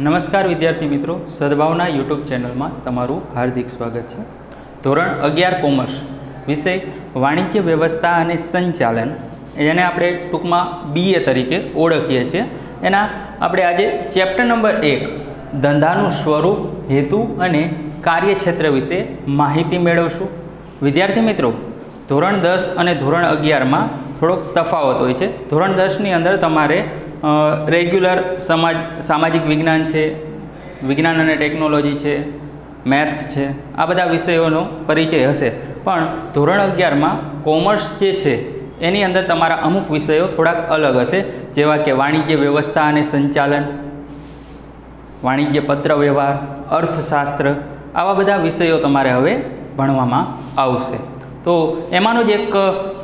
નમસ્કાર વિદ્યાર્થી મિત્રો, સદભાવના યુટ્યુબ ચેનલમાં તમારું હાર્દિક સ્વાગત છે। ધોરણ 11 કોમર્સ વિષય વાણિજ્ય વ્યવસ્થા અને સંચાલન, જેને આપણે ટૂંકમાં BA તરીકે ઓળખીએ છીએ, એના આપણે આજે ચેપ્ટર નંબર 1 ધંધાનું સ્વરૂપ, હેતુ અને કાર્યક્ષેત્ર વિશે માહિતી મેળવશું। વિદ્યાર્થી મિત્રો, ધોરણ 10 અને ધોરણ 11માં થોડોક તફાવત હોય છે। ધોરણ 10ની અંદર તમારે રેગ્યુલર સામાજિક વિજ્ઞાન છે, વિજ્ઞાન અને ટેકનોલોજી છે, મેથ્સ છે, આ બધા વિષયોનો પરિચય હશે। પણ ધોરણ 11માં કોમર્સ જે છે એની અંદર તમારા અમુક વિષયો થોડાક અલગ હશે, જેવા કે વાણિજ્ય વ્યવસ્થા અને સંચાલન, વાણિજ્ય પત્ર વ્યવહાર, અર્થશાસ્ત્ર, આવા બધા વિષયો તમારે હવે ભણવામાં આવશે। તો એમાંનો જ એક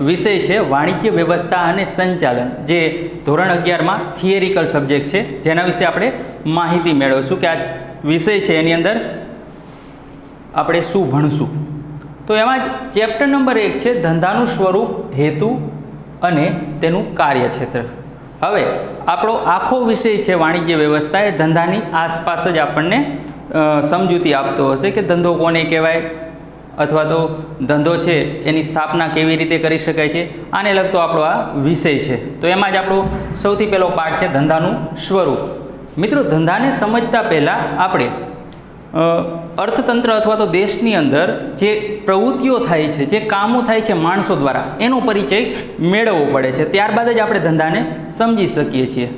વિષય છે વાણિજ્ય વ્યવસ્થા અને સંચાલન, જે ધોરણ 11માં થિયરિકલ સબ્જેક્ટ છે, જેના વિશે આપણે માહિતી મેળવશું કે આ વિષય છે એની અંદર આપણે શું ભણશું। તો એમાં જ ચેપ્ટર નંબર 1 છે ધંધાનું સ્વરૂપ, હેતુ અને તેનું કાર્યક્ષેત્ર। હવે આપણો આખો વિષય છે વાણિજ્ય વ્યવસ્થા, એ ધંધાની આસપાસ જ આપણને સમજૂતી આપતો હશે કે ધંધો કોને કહેવાય, અથવા તો ધંધો છે એની સ્થાપના કેવી રીતે કરી શકાય છે, આને લગતો આપણો આ વિષય છે। તો એમાં જ આપણો સૌથી પહેલો પાઠ છે ધંધાનું સ્વરૂપ। મિત્રો, ધંધાને સમજતા પહેલાં આપણે અર્થતંત્ર અથવા તો દેશની અંદર જે પ્રવૃત્તિઓ થાય છે, જે કામો થાય છે માણસો દ્વારા, એનો પરિચય મેળવવો પડે છે, ત્યારબાદ જ આપણે ધંધાને સમજી શકીએ છીએ।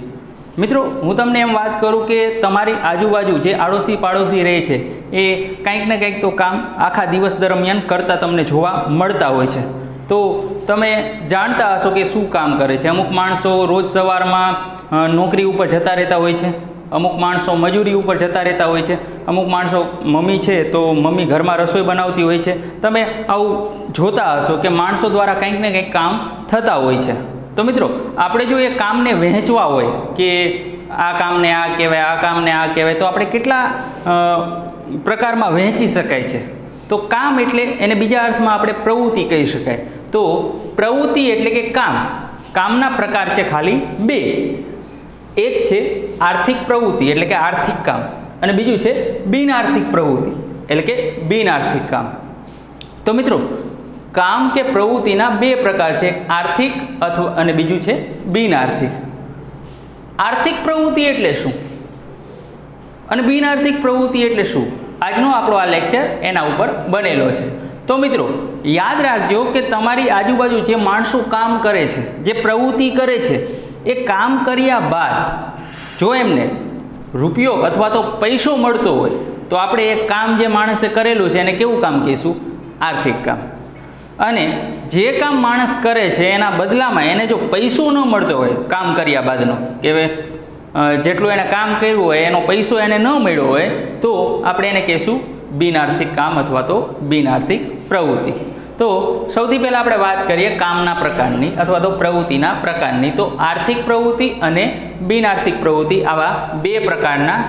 મિત્રો, હું તમને એમ વાત કરું કે તમારી આજુબાજુ જે આડોશી પાડોશી રહે છે એ કંઈક ને કંઈક તો કામ આખા દિવસ દરમિયાન કરતા તમને જોવા મળતા હોય છે। તો તમે જાણતા હશો કે શું કામ કરે છે। અમુક માણસો રોજ સવારમાં નોકરી ઉપર જતા રહેતા હોય છે, અમુક માણસો મજૂરી ઉપર જતા રહેતા હોય છે, અમુક માણસો મમ્મી છે તો મમ્મી ઘરમાં રસોઈ બનાવતી હોય છે। તમે આવું જોતા હશો કે માણસો દ્વારા કંઈક ને કંઈક કામ થતા હોય છે। તો મિત્રો, આપણે જો એ કામને વહેંચવા હોય કે આ કામને આ કહેવાય, આ કામને આ કહેવાય, તો આપણે કેટલા પ્રકારમાં વહેંચી શકાય છે। તો કામ એટલે એને બીજા અર્થમાં આપણે પ્રવૃત્તિ કહી શકાય। તો પ્રવૃત્તિ એટલે કે કામના પ્રકાર છે ખાલી 2। એક છે આર્થિક પ્રવૃત્તિ એટલે કે આર્થિક કામ, અને બીજું છે બિનઆર્થિક પ્રવૃત્તિ એટલે કે બિનઆર્થિક કામ। તો મિત્રો, કામ કે પ્રવૃત્તિના 2 પ્રકાર છે, આર્થિક અથવા અને બીજું છે બિનઆર્થિક। આર્થિક પ્રવૃત્તિ એટલે શું અને બિનઆર્થિક પ્રવૃત્તિ એટલે શું, આજનો આપણો આ લેક્ચર એના ઉપર બનેલો છે। તો મિત્રો, યાદ રાખજો કે તમારી આજુબાજુ જે માણસો કામ કરે છે, જે પ્રવૃત્તિ કરે છે, એ કામ કર્યા બાદ જો એમને રૂપિયો અથવા તો પૈસો મળતો હોય તો આપણે એ કામ જે માણસે કરેલું છે એને કેવું કામ કહીશું? આર્થિક કામ। અને જે કામ માણસ કરે છે એના બદલામાં એને જો પૈસો ન મળતો હોય કામ કર્યા બાદનો, કે જેટલું એને કામ કર્યું હોય એનો પૈસો એને ન મળ્યો હોય, તો આપણે એને કહીશું બિનઆર્થિક કામ અથવા તો બિનઆર્થિક પ્રવૃત્તિ। તો સૌથી પહેલાં આપણે વાત કરીએ કામના પ્રકારની અથવા તો પ્રવૃત્તિના પ્રકારની। તો આર્થિક પ્રવૃત્તિ અને બિનઆર્થિક પ્રવૃત્તિ, આવા 2 પ્રકારના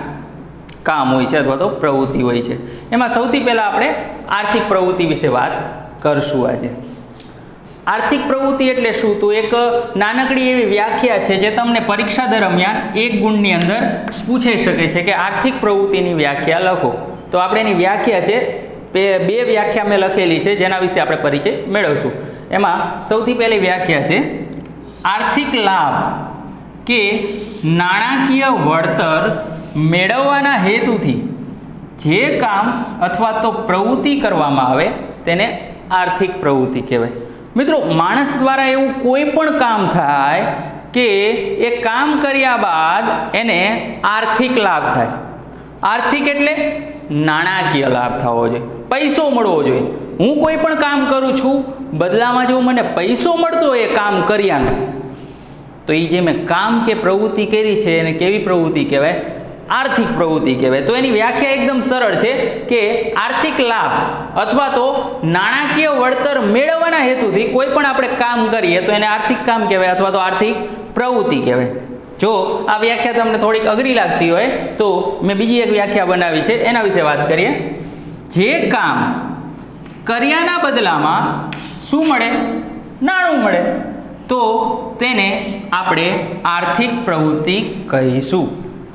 કામ હોય છે અથવા તો પ્રવૃત્તિ હોય છે। એમાં સૌથી પહેલાં આપણે આર્થિક પ્રવૃત્તિ વિશે વાત કરશું આજે। આર્થિક પ્રવૃત્તિ એટલે શું? તો એક નાનકડી એવી વ્યાખ્યા છે જે તમને પરીક્ષા દરમિયાન 1 ગુણની અંદર પૂછાઈ શકે છે કે આર્થિક પ્રવૃત્તિની વ્યાખ્યા લખો। તો આપણે એની વ્યાખ્યા છે 2 વ્યાખ્યા મેં લખેલી છે, જેના વિશે આપણે પરિચય મેળવશું। એમાં સૌથી પહેલી વ્યાખ્યા છે આર્થિક લાભ કે નાણાકીય વળતર મેળવવાના હેતુથી જે કામ અથવા તો પ્રવૃત્તિ કરવામાં આવે તેને આર્થિક પ્રવૃત્તિ કહેવાય। મિત્રો, માણસ દ્વારા એવું કોઈ પણ કામ થાય કે એ કામ કર્યા બાદ એને આર્થિક લાભ થાય। આર્થિક એટલે નાણાકીય લાભ થવો જોઈએ, પૈસો મળવો જોઈએ। હું કોઈ પણ કામ કરું છું, બદલામાં જો મને પૈસો મળતો હોય કામ કર્યાનો, તો એ જે મેં કામ કે પ્રવૃત્તિ કરી છે એને કેવી પ્રવૃત્તિ કહેવાય? આર્થિક પ્રવૃત્તિ કહેવાય। તો એની વ્યાખ્યા એકદમ સરળ છે કે આર્થિક લાભ અથવા તો નાણાકીય વળતર મેળવવાના હેતુથી કોઈ પણ આપણે કામ કરીએ તો એને આર્થિક કામ કહેવાય અથવા તો આર્થિક પ્રવૃત્તિ કહેવાય। જો આ વ્યાખ્યા તમને થોડીક અઘરી લાગતી હોય તો મેં બીજી એક વ્યાખ્યા બનાવી છે, એના વિશે વાત કરીએ। જે કામ કર્યાના બદલામાં શું મળે? નાણું મળે, તો તેને આપણે આર્થિક પ્રવૃત્તિ કહીશું।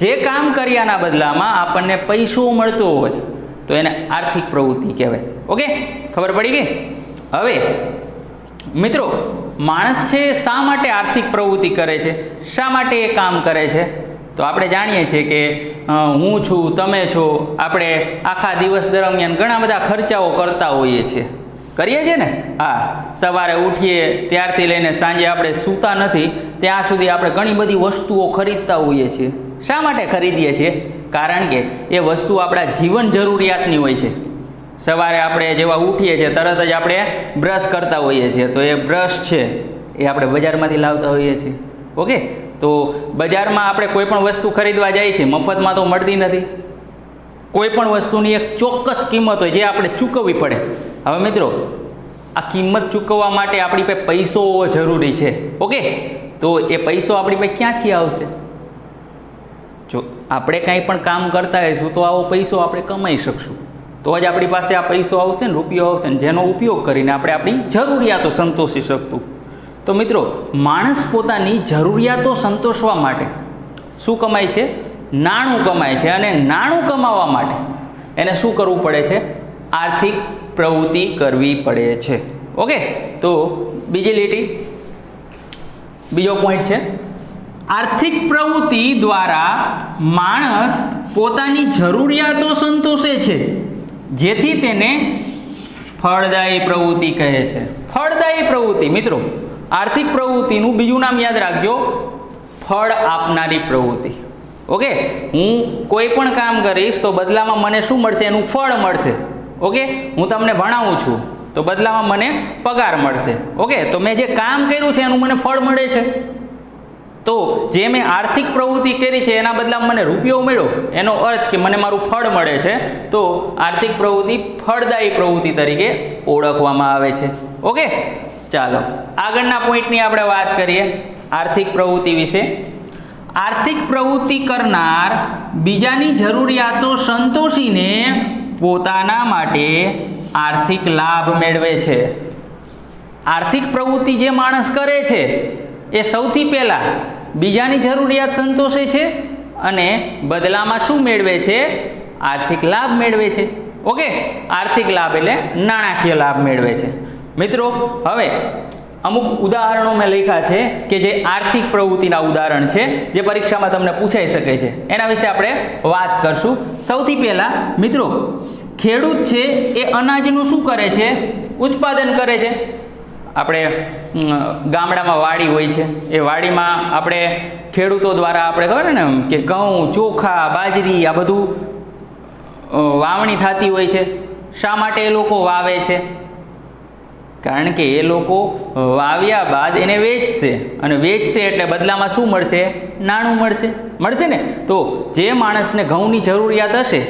જે કામ કર્યાના બદલામાં આપણને પૈસો મળતો હોય તો એને આર્થિક પ્રવૃત્તિ કહેવાય. ઓકે, ખબર પડી ગઈ? હવે મિત્રો, માણસ છે શા માટે આર્થિક પ્રવૃત્તિ કરે છે, શા માટે એ કામ કરે છે? તો આપણે જાણીએ છીએ કે હું છું, તમે છો, આપણે આખા દિવસ દરમિયાન ઘણા બધા ખર્ચાઓ કરતા હોઈએ છીએ. કરીએ છીએ ને? હા, સવારે ઉઠીએ ત્યારથી લઈને સાંજે આપણે સૂતા નથી ત્યાં સુધી આપણે ઘણી બધી વસ્તુઓ ખરીદતા હોઈએ છીએ. શા માટે ખરીદીએ છીએ? કારણ કે એ વસ્તુ આપણા જીવન જરૂરિયાતની હોય છે. સવારે આપણે જેવા ઉઠીએ છીએ તરત જ આપણે બ્રશ કરતા હોઈએ છીએ, તો એ બ્રશ છે એ આપણે બજારમાંથી લાવતા હોઈએ છીએ. ઓકે, તો બજારમાં આપણે કોઈ પણ વસ્તુ ખરીદવા જઈએ છીએ, મફતમાં તો મળતી નથી. કોઈ પણ વસ્તુની એક ચોક્કસ કિંમત હોય જે આપણે ચૂકવવી પડે. હવે મિત્રો, આ કિંમત ચૂકવવા માટે આપણી પાસે પૈસો હોવો જરૂરી છે. ઓકે, તો એ પૈસો આપણી પાસે ક્યાંથી આવશે? જો આપણે કંઈ પણ કામ કરતા હોઈશું તો આવો પૈસો આપણે કમાઈ શકશું, તો જ આપણી પાસે આ પૈસો આવશે ને, રૂપિયો આવશે ને, જેનો ઉપયોગ કરીને આપણે આપણી જરૂરિયાતો સંતોષી શકતું. તો મિત્રો, માણસ પોતાની જરૂરિયાતો સંતોષવા માટે શું કમાય છે? નાણું કમાય છે. અને નાણું કમાવા માટે એને શું કરવું પડે છે? આર્થિક પ્રવૃત્તિ કરવી પડે છે. ઓકે, તો બીજી લીટી, બીજો પોઈન્ટ છે, આર્થિક પ્રવૃત્તિ દ્વારા માણસ પોતાની જરૂરિયાતો સંતોષે છે, જેથી તેને ફળદાયી પ્રવૃત્તિ કહે છે. ફળદાયી પ્રવૃત્તિ, મિત્રો, આર્થિક પ્રવૃત્તિનું બીજું નામ યાદ રાખજો, ફળ આપનારી પ્રવૃત્તિ. ઓકે, હું કોઈ પણ કામ કરીશ તો બદલામાં મને શું મળશે? એનું ફળ મળશે. ઓકે, હું તમને ભણાવું છું તો બદલામાં મને પગાર મળશે. ઓકે, તો મેં જે કામ કર્યું છે એનું મને ફળ મળે છે. તો જે મેં આર્થિક પ્રવૃત્તિ કરી છે એના બદલામાં મને રૂપિયો મળ્યો, એનો અર્થ કે મને મારું ફળ મળે છે. તો આર્થિક પ્રવૃત્તિ ફળદાયી પ્રવૃત્તિ તરીકે ઓળખવામાં આવે છે. ઓકે, ચાલો આગળના પોઈન્ટની આપણે વાત કરીએ આર્થિક પ્રવૃત્તિ વિશે. આર્થિક પ્રવૃત્તિ કરનાર બીજાની જરૂરિયાતો સંતોષીને પોતાના માટે આર્થિક લાભ મેળવે છે. આર્થિક પ્રવૃત્તિ જે માણસ કરે છે એ સૌથી પહેલાં બીજાની જરૂરિયાત સંતોષે છે અને બદલામાં શું મેળવે છે? આર્થિક લાભ મેળવે છે. ઓકે, આર્થિક લાભ એટલે નાણાકીય લાભ મેળવે છે. મિત્રો, હવે અમુક ઉદાહરણો મેં લખ્યા છે કે જે આર્થિક પ્રવૃત્તિના ઉદાહરણ છે, જે પરીક્ષામાં તમને પૂછાઈ શકે છે. એના વિશે આપણે વાત કરશું. સૌથી પહેલાં મિત્રો, ખેડૂત છે એ અનાજનું શું કરે છે? ઉત્પાદન કરે છે. આપણે ગામડામાં વાડી હોય છે, એ વાડીમાં આપણે ખેડૂતો દ્વારા આપણે ખબર ને કે ઘઉં, ચોખા, બાજરી આ બધું વાવણી થતી હોય છે. શા માટે એ લોકો વાવે છે? કારણ કે એ લોકો વાવ્યા બાદ એને વેચશે, અને વેચશે એટલે બદલામાં શું મળશે? નાણું મળશે ને. તો જે માણસને ઘઉંની જરૂરિયાત હશે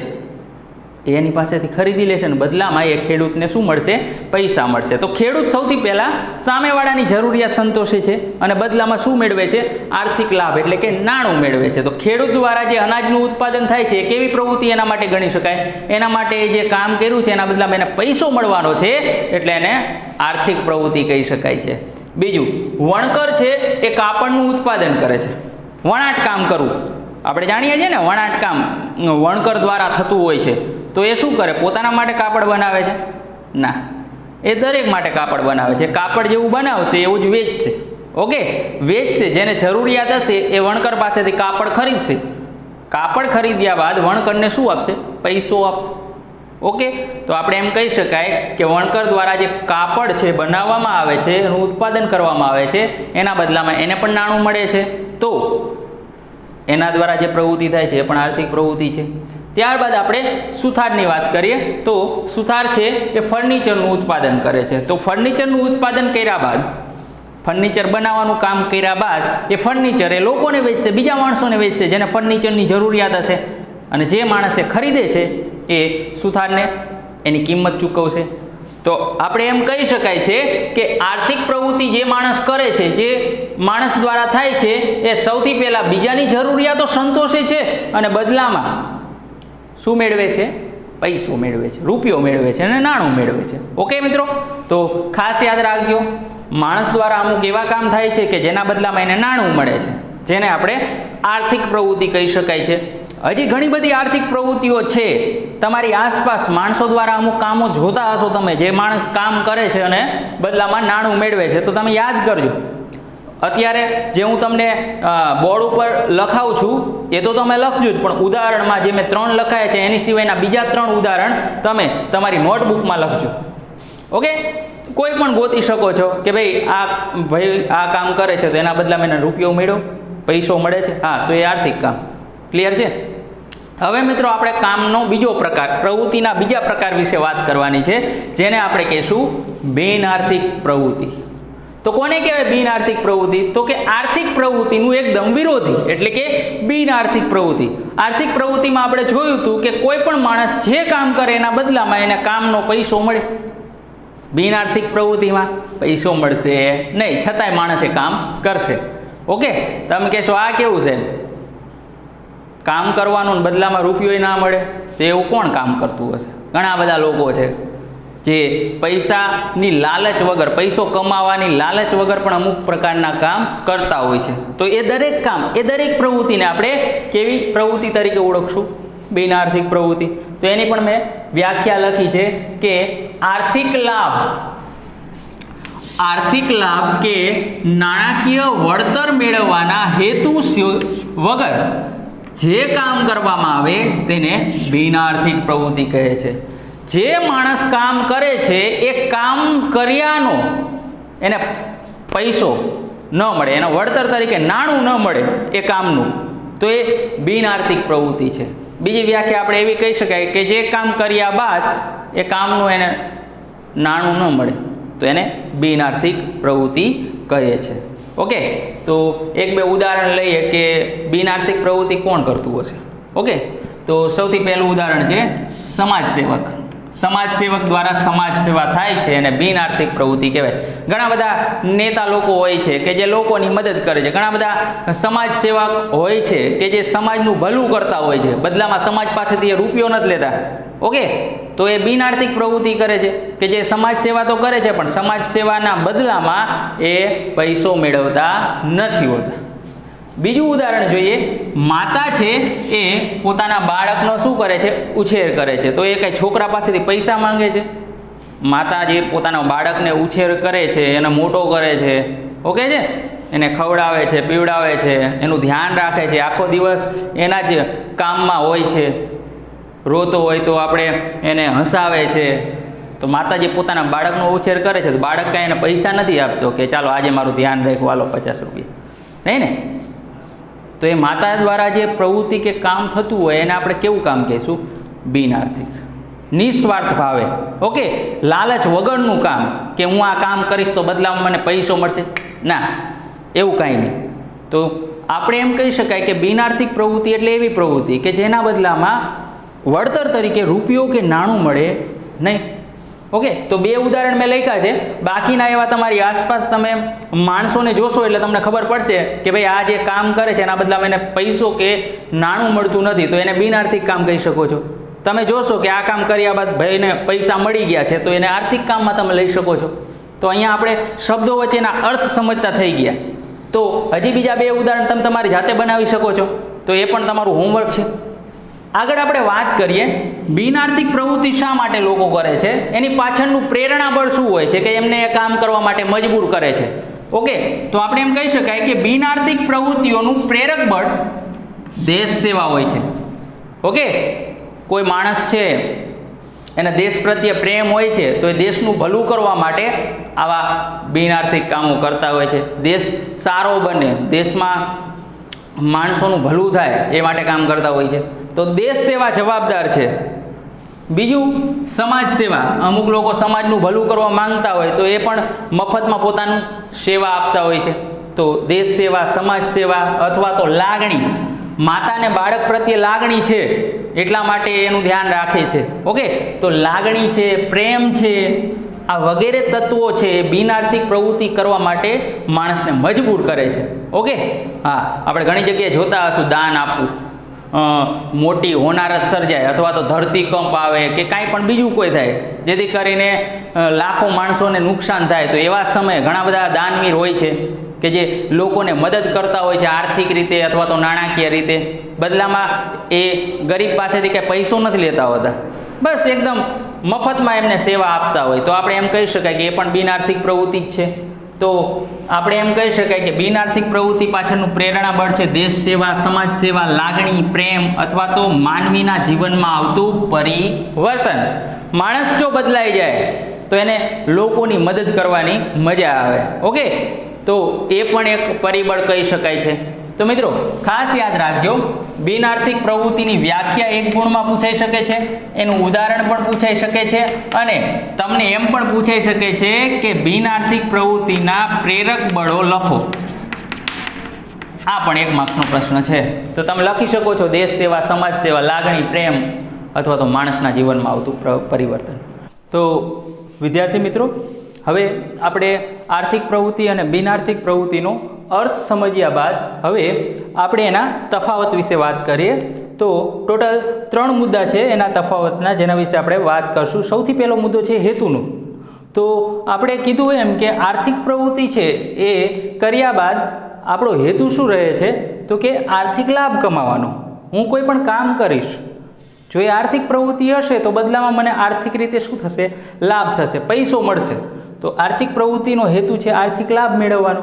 એની પાસેથી ખરીદી લેશે ને બદલામાં એ ખેડૂતને શું મળશે? પૈસા મળશે. તો ખેડૂત સૌથી પહેલાં સામેવાળાની જરૂરિયાત સંતોષે છે અને બદલામાં શું મેળવે છે? આર્થિક લાભ એટલે કે નાણું મેળવે છે. તો ખેડૂત દ્વારા જે અનાજનું ઉત્પાદન થાય છે એ કેવી પ્રવૃત્તિ એના માટે ગણી શકાય? એના માટે જે કામ કર્યું છે એના બદલામાં એને પૈસો મળવાનો છે એટલે એને આર્થિક પ્રવૃત્તિ કહી શકાય છે. બીજું, વણકર છે એ કાપડનું ઉત્પાદન કરે છે. વણાટ કામ કરવું, આપણે જાણીએ છીએ ને, વણાટ કામ વણકર દ્વારા થતું હોય છે. તો એ શું કરે? પોતાના માટે કાપડ બનાવે છે? ના, એ દરેક માટે કાપડ બનાવે છે. કાપડ જેવું બનાવશે એવું જ વેચશે. ઓકે, વેચશે. જેને જરૂરિયાત હશે એ વણકર પાસેથી કાપડ ખરીદશે. કાપડ ખરીદ્યા બાદ વણકરને શું આપશે? પૈસો આપશે. ઓકે, તો આપણે એમ કહી શકાય કે વણકર દ્વારા જે કાપડ છે બનાવવામાં આવે છે, એનું ઉત્પાદન કરવામાં આવે છે, એના બદલામાં એને પણ નાણું મળે છે. તો એના દ્વારા જે પ્રવૃત્તિ થાય છે એ પણ આર્થિક પ્રવૃત્તિ છે. ત્યારબાદ આપણે સુથારની વાત કરીએ તો સુથાર છે એ ફર્નિચરનું ઉત્પાદન કરે છે. તો ફર્નિચરનું ઉત્પાદન કર્યા બાદ, ફર્નિચર બનાવવાનું કામ કર્યા બાદ એ ફર્નિચર એ લોકોને વેચશે, બીજા માણસોને વેચશે જેને ફર્નિચરની જરૂરિયાત હશે, અને જે માણસે ખરીદે છે એ સુથારને એની કિંમત ચૂકવશે. તો આપણે એમ કહી શકાય છે કે આર્થિક પ્રવૃત્તિ જે માણસ કરે છે, જે માણસ દ્વારા થાય છે, એ સૌથી પહેલાં બીજાની જરૂરિયાતો સંતોષે છે અને બદલામાં શું મેળવે છે? પૈસો મેળવે છે, રૂપિયો મેળવે છે અને નાણું મેળવે છે. ઓકે મિત્રો, તો ખાસ યાદ રાખજો, માણસ દ્વારા અમુક એવા કામ થાય છે કે જેના બદલામાં એને નાણું મળે છે, જેને આપણે આર્થિક પ્રવૃત્તિ કહી શકાય છે. હજી ઘણી બધી આર્થિક પ્રવૃત્તિઓ છે તમારી આસપાસ. માણસો દ્વારા અમુક કામો જોતા હશો તમે, જે માણસ કામ કરે છે અને બદલામાં નાણું મેળવે છે. તો તમે યાદ કરજો, અત્યારે જે હું તમને બોર્ડ ઉપર લખાવું છું એ તો તમે લખજો જ, પણ ઉદાહરણમાં જે મેં 3 લખાયા છે એની સિવાયના બીજા 3 ઉદાહરણ તમે તમારી નોટબુકમાં લખજો. ઓકે, કોઈ પણ ગોતી શકો છો કે ભાઈ આ કામ કરે છે તો એના બદલામાં એને રૂપિયો મળ્યો, પૈસો મળે છે. હા, તો એ આર્થિક કામ. ક્લિયર છે? હવે મિત્રો આપણે કામનો બીજો પ્રકાર, પ્રવૃત્તિના બીજા પ્રકાર વિશે વાત કરવાની છે, જેને આપણે કહીશું બિન આર્થિક પ્રવૃત્તિ. તો કોને કહેવાય બિન આર્થિક પ્રવૃત્તિ? તો કે આર્થિક પ્રવૃત્તિનું એકદમ વિરોધી, એટલે કે બિન આર્થિક પ્રવૃત્તિ. આર્થિક પ્રવૃત્તિમાં આપણે જોયું હતું કે કોઈ પણ માણસ જે કામ કરે એના બદલામાં એને કામનો પૈસો મળે. બિન આર્થિક પ્રવૃત્તિમાં પૈસો મળશે નહીં, છતાંય માણસ એ કામ કરશે. ઓકે, તમે કહેશો આ કેવું છે, કામ કરવાનું બદલામાં રૂપિયો ના મળે, તો એવું કોણ કામ કરતું હશે? ઘણા બધા લોકો છે જે પૈસાની લાલચ વગર, પૈસો કમાવાની લાલચ વગર પણ અમુક પ્રકારના કામ કરતા હોય છે. તો એ દરેક કામ, એ દરેક પ્રવૃત્તિને આપણે કેવી પ્રવૃત્તિ તરીકે ઓળખશું? બિન આર્થિક પ્રવૃત્તિ. તો એની પણ મેં વ્યાખ્યા લખી છે કે આર્થિક લાભ કે નાણાકીય વળતર મેળવવાના હેતુ વગર જે કામ કરવામાં આવે તેને બિન આર્થિક પ્રવૃત્તિ કહે છે. જે માણસ કામ કરે છે એ કામ કર્યાનો એને પૈસો ન મળે, એના વળતર તરીકે નાણું ન મળે એ કામનું, તો એ બિન આર્થિક પ્રવૃત્તિ છે. બીજી વ્યાખ્યા આપણે એવી કહી શકાય કે જે કામ કર્યા બાદ એ કામનું એને નાણું ન મળે તો એને બિન આર્થિક પ્રવૃત્તિ કહે છે. ઓકે, તો 1-2 ઉદાહરણ લઈએ કે બિન આર્થિક પ્રવૃત્તિ કોણ કરતું હશે. ઓકે, તો સૌથી પહેલું ઉદાહરણ છે સમાજ સેવક. સમાજ સેવક દ્વારા સમાજ સેવા થાય છે અને બિન આર્થિક પ્રવૃત્તિ કહેવાય. ઘણા બધા નેતા લોકો હોય છે કે જે લોકોની મદદ કરે છે. ઘણા બધા સમાજ સેવક હોય છે કે જે સમાજનું ભલું કરતા હોય છે, બદલામાં સમાજ પાસેથી રૂપિયો નથી લેતા. ઓકે, તો એ બિન આર્થિક પ્રવૃત્તિ કરે છે કે જે સમાજ સેવા તો કરે છે પણ સમાજ સેવાના બદલામાં એ પૈસો મેળવતા નથી હોતા. બીજું ઉદાહરણ જોઈએ, માતા છે એ પોતાના બાળકનો શું કરે છે? ઉછેર કરે છે. તો એ કઈ છોકરા પાસેથી પૈસા માંગે છે? માતા જે પોતાના બાળકને ઉછેર કરે છે, એને મોટો કરે છે, ઓકે છે, એને ખવડાવે છે, પીવડાવે છે, એનું ધ્યાન રાખે છે, આખો દિવસ એના જ કામમાં હોય છે. રોતો હોય તો આપણે એને હસાવે છે. તો માતા જે પોતાના બાળકનો ઉછેર કરે છે તો બાળક કાંઈ એને પૈસા નથી આપતો કે ચાલો આજે મારું ધ્યાન રાખો, હાલો 50 રૂપિયા, નહીં ને? તો એ માતા દ્વારા જે પ્રવૃત્તિ કે કામ થતું હોય એને આપણે કેવું કામ કહીશું? બિન આર્થિક. નિસ્વાર્થ ભાવે, ઓકે, લાલચ વગરનું કામ કે હું આ કામ કરીશ તો બદલામાં મને પૈસો મળશે, ના, એવું કાંઈ નહીં. તો આપણે એમ કહી શકાય કે બિન આર્થિક પ્રવૃત્તિ એટલે એવી પ્રવૃત્તિ કે જેના બદલામાં વળતર તરીકે રૂપિયો કે નાણું મળે નહીં. ઓકે, તો 2 ઉદાહરણ મેં લખ્યા છે. બાકીના એવા તમારી આસપાસ તમે માણસોને જોશો એટલે તમને ખબર પડશે કે ભાઈ આ જે કામ કરે છે એના બદલામાં એને પૈસો કે નાણું મળતું નથી, તો એને બિન આર્થિક કામ કહી શકો છો. તમે જોશો કે આ કામ કર્યા બાદ ભાઈને પૈસા મળી ગયા છે તો એને આર્થિક કામમાં તમે લઈ શકો છો. તો અહીંયા આપણે શબ્દો વચ્ચેના અર્થ સમજતા થઈ ગયા. તો હજી બીજા 2 ઉદાહરણ તમે તમારી જાતે બનાવી શકો છો. તો એ પણ તમારું હોમવર્ક છે. આગળ આપણે વાત કરીએ બિન આર્થિક પ્રવૃત્તિ શા માટે લોકો કરે છે, એની પાછળનું પ્રેરણાબળ શું હોય છે કે એમને એ કામ કરવા માટે મજબૂર કરે છે. ઓકે, તો આપણે એમ કહી શકાય કે બિન આર્થિક પ્રવૃત્તિઓનું પ્રેરક બળ દેશ સેવા હોય છે. ઓકે, કોઈ માણસ છે એને દેશ પ્રત્યે પ્રેમ હોય છે તો એ દેશનું ભલું કરવા માટે આવા બિન આર્થિક કામો કરતા હોય છે. દેશ સારો બને, દેશમાં માણસોનું ભલું થાય એ માટે કામ કરતા હોય છે. તો દેશ સેવા જવાબદાર છે. બીજું સમાજ સેવા. અમુક લોકો સમાજનું ભલું કરવા માંગતા હોય તો એ પણ મફતમાં પોતાનું સેવા આપતા હોય છે. તો દેશ સેવા, સમાજ સેવા અથવા તો લાગણી, માતાને બાળક પ્રત્યે લાગણી છે એટલા માટે એનું ધ્યાન રાખે છે. ઓકે, તો લાગણી છે, પ્રેમ છે, આ વગેરે તત્વો છે એ બિન આર્થિક પ્રવૃત્તિ કરવા માટે માણસને મજબૂર કરે છે. ઓકે, હા, આપણે ઘણી જગ્યાએ જોતા હશું દાન આપવું, મોટી હોનારત સર્જાય અથવા તો ધરતીકંપ આવે કે કાંઈ પણ બીજું કોઈ થાય જેથી કરીને લાખો માણસોને નુકસાન થાય, તો એવા સમયે ઘણા બધા દાનવીર હોય છે. કે જે લોકોને મદદ કરતા હોય છે આર્થિક રીતે અથવા તો નાણાકીય રીતે, બદલામાં એ ગરીબ પાસેથી કંઈ પૈસો નથી લેતા હોતા, બસ એકદમ મફતમાં એમને સેવા આપતા હોય, તો આપણે એમ કહી શકાય કે એ પણ બિન આર્થિક પ્રવૃત્તિ જ છે. તો આપણે એમ કહી શકાય કે બિન આર્થિક પ્રવૃત્તિ પાછળનું પ્રેરણા બળ છે દેશ સેવા, સમાજ સેવા, લાગણી, પ્રેમ અથવા તો માનવીના જીવનમાં આવતું પરિવર્તન. માણસ જો બદલાઈ જાય તો એને લોકોની મદદ કરવાની મજા આવે. ઓકે, તો એ પણ એક પરિબળ કહી શકાય છે. તો મિત્રો ખાસ યાદ રાખજો, બિન આર્થિક પ્રવૃત્તિની વ્યાખ્યા એક ગુણમાં પૂછાઈ શકે છે, એનું ઉદાહરણ પણ પૂછાઈ શકે છે, અને તમને એમ પણ પૂછાઈ શકે છે કે બિન આર્થિક પ્રવૃત્તિના પ્રેરક બળો લખો. આ પણ એક માર્ક્સનો પ્રશ્ન છે, તો તમે લખી શકો છો દેશ સેવા, સમાજ સેવા, લાગણી, પ્રેમ અથવા તો માણસના જીવનમાં આવતું પરિવર્તન. તો વિદ્યાર્થી મિત્રો, હવે આપણે આર્થિક પ્રવૃત્તિ અને બિન આર્થિક પ્રવૃત્તિનો અર્થ સમજ્યા બાદ હવે આપણે એના તફાવત વિશે વાત કરીએ. તો ટોટલ 3 મુદ્દા છે એના તફાવતના, જેના વિશે આપણે વાત કરશું. સૌથી પહેલો મુદ્દો છે હેતુનો. તો આપણે કીધું એમ કે આર્થિક પ્રવૃત્તિ છે એ કર્યા બાદ આપણો હેતુ શું રહે છે, તો કે આર્થિક લાભ કમાવાનો. હું કોઈ પણ કામ કરીશ, જો એ આર્થિક પ્રવૃત્તિ હશે તો બદલામાં મને આર્થિક રીતે શું થશે, લાભ થશે, પૈસો મળશે. તો આર્થિક પ્રવૃત્તિનો હેતુ છે આર્થિક લાભ મેળવવાનો.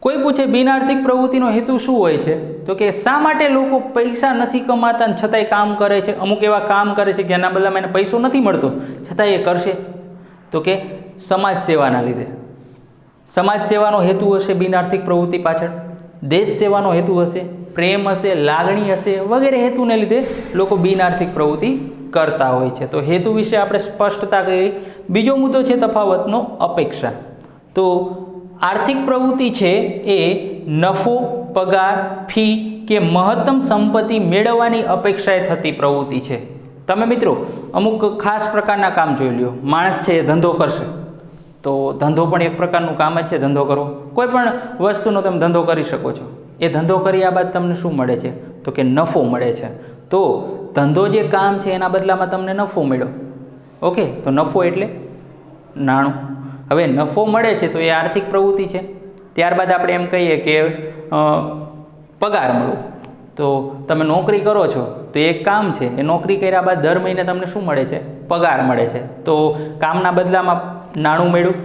કોઈ પૂછે બિન આર્થિક પ્રવૃત્તિનો હેતુ શું હોય છે, તો કે શા માટે લોકો પૈસા નથી કમાતા અને છતાંય કામ કરે છે, અમુક એવા કામ કરે છે કે એના બદલામાં એને પૈસો નથી મળતો છતાંય એ કરશે, તો કે સમાજ સેવાના લીધે. સમાજ સેવાનો હેતુ હશે બિન આર્થિક પ્રવૃત્તિ પાછળ, દેશ સેવાનો હેતુ હશે, પ્રેમ હશે, લાગણી હશે, વગેરે હેતુને લીધે લોકો બિન આર્થિક પ્રવૃત્તિ કરતા હોય છે. તો હેતુ વિશે આપણે સ્પષ્ટતા કરી. બીજો મુદ્દો છે તફાવતનો અપેક્ષા. તો આર્થિક પ્રવૃત્તિ છે એ નફો, પગાર, ફી કે મહત્તમ સંપત્તિ મેળવવાની અપેક્ષાએ થતી પ્રવૃત્તિ છે. તમે મિત્રો અમુક ખાસ પ્રકારના કામ જોઈ લ્યો. માણસ છે એ ધંધો કરશે, તો ધંધો પણ એક પ્રકારનું કામ જ છે, ધંધો કરવો. કોઈ પણ વસ્તુનો તમે ધંધો કરી શકો છો. એ ધંધો કર્યા બાદ તમને શું મળે છે, તો કે નફો મળે છે. તો ધંધો જે કામ છે એના બદલામાં તમને નફો મળ્યો. ઓકે, તો નફો એટલે નાણું. હવે નફો મળે છે તો એ આર્થિક પ્રવૃત્તિ છે. ત્યારબાદ આપણે એમ કહીએ કે પગાર મળવો. તો તમે નોકરી કરો છો તો એક કામ છે, એ નોકરી કર્યા બાદ દર મહિને તમને શું મળે છે, પગાર મળે છે. તો કામના બદલામાં નાણું મળ્યું.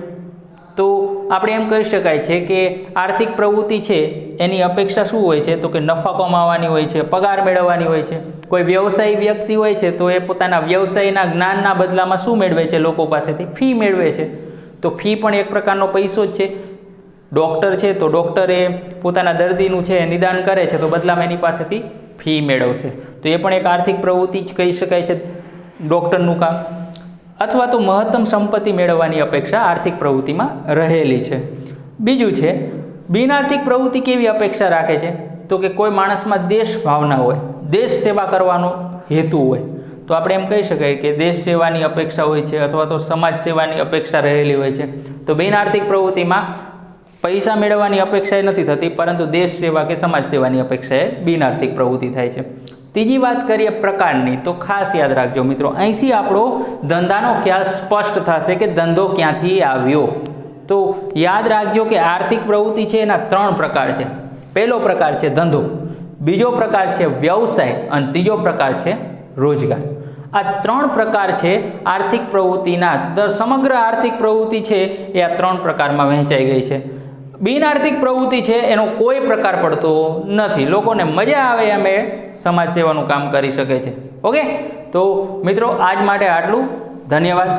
તો આપણે એમ કહી શકાય છે કે આર્થિક પ્રવૃત્તિ છે એની અપેક્ષા શું હોય છે, તો કે નફા કમાવાની હોય છે, પગાર મેળવવાની હોય છે. કોઈ વ્યવસાયી વ્યક્તિ હોય છે તો એ પોતાના વ્યવસાયના જ્ઞાનના બદલામાં શું મેળવે છે, લોકો પાસેથી ફી મેળવે છે. તો ફી પણ એક પ્રકારનો પૈસો જ છે. ડૉક્ટર છે તો ડૉક્ટરે પોતાના દર્દીનું છે નિદાન કરે છે તો બદલામાં એની પાસેથી ફી મેળવશે. તો એ પણ એક આર્થિક પ્રવૃત્તિ જ કહી શકાય છે, ડૉક્ટરનું કામ. અથવા તો મહત્તમ સંપત્તિ મેળવવાની અપેક્ષા આર્થિક પ્રવૃત્તિમાં રહેલી છે. બીજું છે બિન આર્થિક પ્રવૃત્તિ કેવી અપેક્ષા રાખે છે, તો કે કોઈ માણસમાં દેશ ભાવના હોય, દેશ સેવા કરવાનો હેતુ હોય. તો આપણે એમ કહી શકાય કે દેશ સેવાની અપેક્ષા હોય છે અથવા તો સમાજ સેવાની અપેક્ષા રહેલી હોય છે. તો બિન આર્થિક પ્રવૃત્તિમાં પૈસા મેળવવાની અપેક્ષા નથી થતી, પરંતુ દેશ સેવા કે સમાજ સેવાની અપેક્ષાએ બિન આર્થિક પ્રવૃત્તિ થાય છે. ત્રીજી વાત કરીએ પ્રકારની, તો ખાસ યાદ રાખજો મિત્રો, અહીંથી આપણો ધંધાનો ખ્યાલ સ્પષ્ટ થશે કે ધંધો ક્યાંથી આવ્યો. તો યાદ રાખજો કે આર્થિક પ્રવૃત્તિ છે એના 3 પ્રકાર છે. પહેલો પ્રકાર છે ધંધો, બીજો પ્રકાર છે વ્યવસાય અને ત્રીજો પ્રકાર છે રોજગાર. આ 3 પ્રકાર છે આર્થિક પ્રવૃત્તિના. સમગ્ર આર્થિક પ્રવૃત્તિ છે એ આ 3 પ્રકારમાં વહેંચાઈ ગઈ છે. બિન આર્થિક પ્રવૃત્તિ છે એનો કોઈ પ્રકાર પડતો નથી. લોકોને મજા આવે એમ એ સમાજ સેવાનું કામ કરી શકે છે. ઓકે, તો મિત્રો આજ માટે આટલું. ધન્યવાદ.